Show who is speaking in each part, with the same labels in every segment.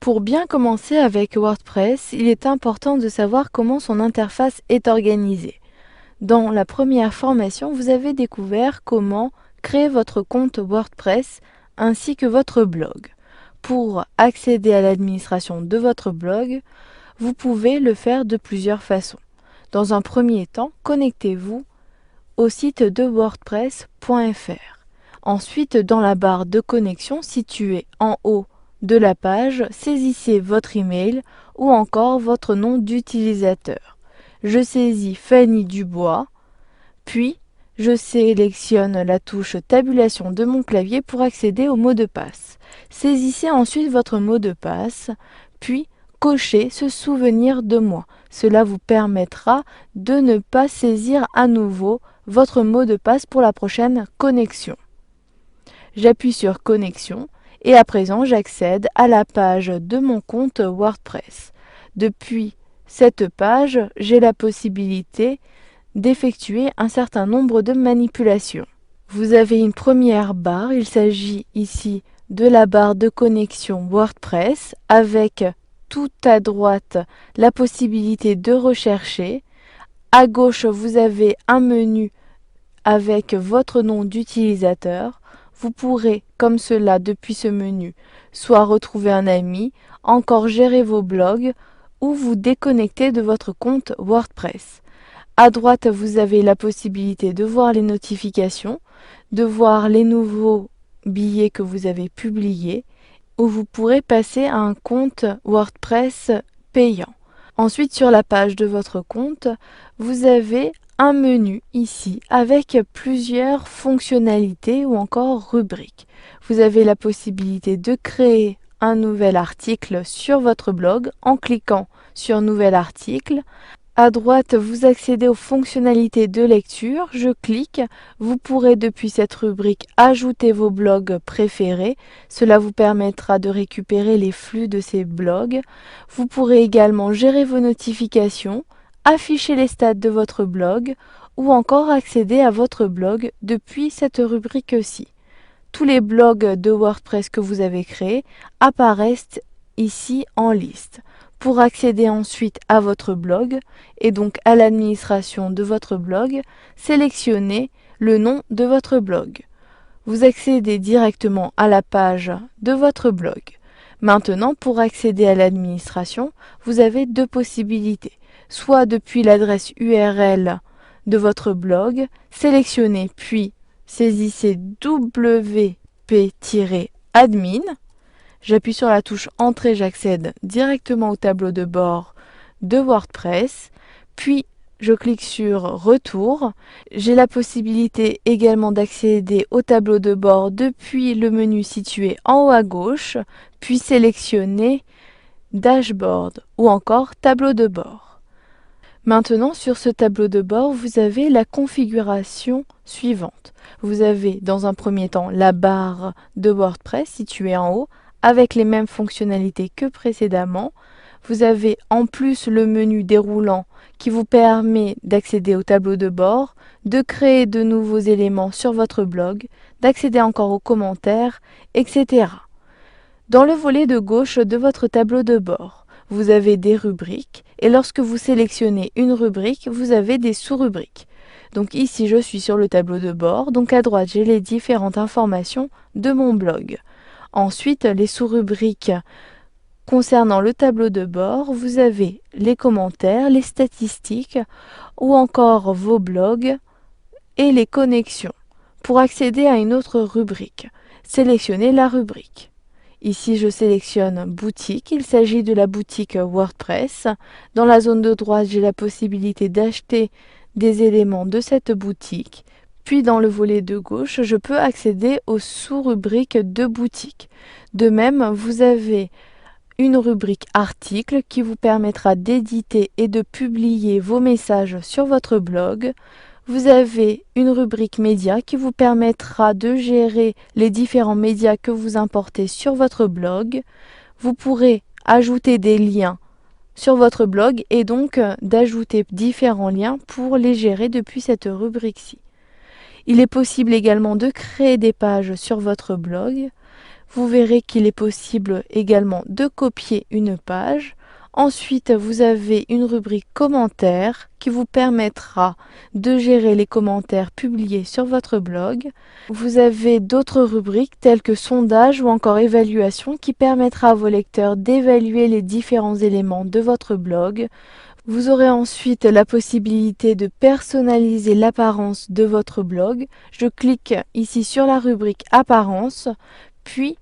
Speaker 1: Pour bien commencer avec WordPress, il est important de savoir comment son interface est organisée. Dans la première formation, vous avez découvert comment créer votre compte WordPress ainsi que votre blog. Pour accéder à l'administration de votre blog, vous pouvez le faire de plusieurs façons. Dans un premier temps, connectez-vous au site de wordpress.fr. Ensuite, dans la barre de connexion située en haut de la page, saisissez votre email ou encore votre nom d'utilisateur. Je saisis Fanny Dubois, puis je sélectionne la touche tabulation de mon clavier pour accéder au mot de passe. Saisissez ensuite votre mot de passe, puis cochez se souvenir de moi. Cela vous permettra de ne pas saisir à nouveau votre mot de passe pour la prochaine connexion. J'appuie sur connexion et à présent j'accède à la page de mon compte WordPress. Depuis cette page, j'ai la possibilité d'effectuer un certain nombre de manipulations. Vous avez une première barre, il s'agit ici de la barre de connexion WordPress avec tout à droite la possibilité de rechercher. À gauche, vous avez un menu avec votre nom d'utilisateur. Vous pourrez, comme cela depuis ce menu, soit retrouver un ami, encore gérer vos blogs ou vous déconnecter de votre compte WordPress. À droite, vous avez la possibilité de voir les notifications, de voir les nouveaux billets que vous avez publiés, ou vous pourrez passer à un compte WordPress payant. Ensuite, sur la page de votre compte, vous avez un menu ici avec plusieurs fonctionnalités ou encore rubriques. Vous avez la possibilité de créer un nouvel article sur votre blog en cliquant sur Nouvel article. À droite, vous accédez aux fonctionnalités de lecture. Je clique. Vous pourrez depuis cette rubrique ajouter vos blogs préférés. Cela vous permettra de récupérer les flux de ces blogs. Vous pourrez également gérer vos notifications, afficher les stats de votre blog ou encore accéder à votre blog depuis cette rubrique-ci. Tous les blogs de WordPress que vous avez créés apparaissent ici en liste. Pour accéder ensuite à votre blog et donc à l'administration de votre blog, sélectionnez le nom de votre blog. Vous accédez directement à la page de votre blog. Maintenant, pour accéder à l'administration, vous avez deux possibilités. Soit depuis l'adresse URL de votre blog, sélectionnez puis saisissez wp-admin. J'appuie sur la touche Entrée, j'accède directement au tableau de bord de WordPress, puis je clique sur Retour. J'ai la possibilité également d'accéder au tableau de bord depuis le menu situé en haut à gauche, puis sélectionner Dashboard ou encore Tableau de bord. Maintenant, sur ce tableau de bord, vous avez la configuration suivante. Vous avez dans un premier temps la barre de WordPress située en haut, avec les mêmes fonctionnalités que précédemment. Vous avez en plus le menu déroulant qui vous permet d'accéder au tableau de bord, de créer de nouveaux éléments sur votre blog, d'accéder encore aux commentaires, etc. Dans le volet de gauche de votre tableau de bord, vous avez des rubriques et lorsque vous sélectionnez une rubrique, vous avez des sous-rubriques. Donc ici, je suis sur le tableau de bord, donc à droite, j'ai les différentes informations de mon blog. Ensuite, les sous-rubriques concernant le tableau de bord, vous avez les commentaires, les statistiques ou encore vos blogs et les connexions. Pour accéder à une autre rubrique, sélectionnez la rubrique. Ici, je sélectionne boutique. Il s'agit de la boutique WordPress. Dans la zone de droite, j'ai la possibilité d'acheter des éléments de cette boutique. Puis dans le volet de gauche, je peux accéder aux sous-rubriques de boutique. De même, vous avez une rubrique articles qui vous permettra d'éditer et de publier vos messages sur votre blog. Vous avez une rubrique médias qui vous permettra de gérer les différents médias que vous importez sur votre blog. Vous pourrez ajouter des liens sur votre blog et donc d'ajouter différents liens pour les gérer depuis cette rubrique-ci. Il est possible également de créer des pages sur votre blog. Vous verrez qu'il est possible également de copier une page. Ensuite, vous avez une rubrique commentaires qui vous permettra de gérer les commentaires publiés sur votre blog. Vous avez d'autres rubriques telles que sondage ou encore évaluation qui permettra à vos lecteurs d'évaluer les différents éléments de votre blog. Vous aurez ensuite la possibilité de personnaliser l'apparence de votre blog. Je clique ici sur la rubrique apparence, puis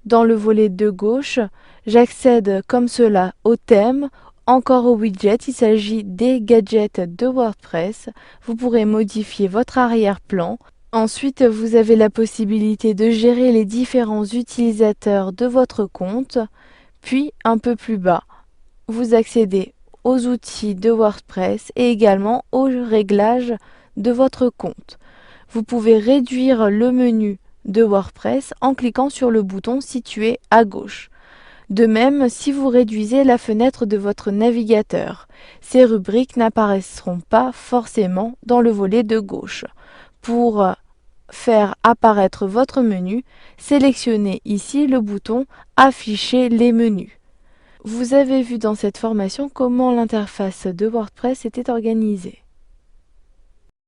Speaker 1: dans le volet de gauche, j'accède comme cela au thème, encore au widget, il s'agit des gadgets de WordPress. Vous pourrez modifier votre arrière-plan. Ensuite, vous avez la possibilité de gérer les différents utilisateurs de votre compte. Puis, un peu plus bas, vous accédez aux outils de WordPress et également aux réglages de votre compte. Vous pouvez réduire le menu de WordPress en cliquant sur le bouton situé à gauche. De même, si vous réduisez la fenêtre de votre navigateur, ces rubriques n'apparaîtront pas forcément dans le volet de gauche. Pour faire apparaître votre menu, sélectionnez ici le bouton Afficher les menus. Vous avez vu dans cette formation comment l'interface de WordPress était organisée.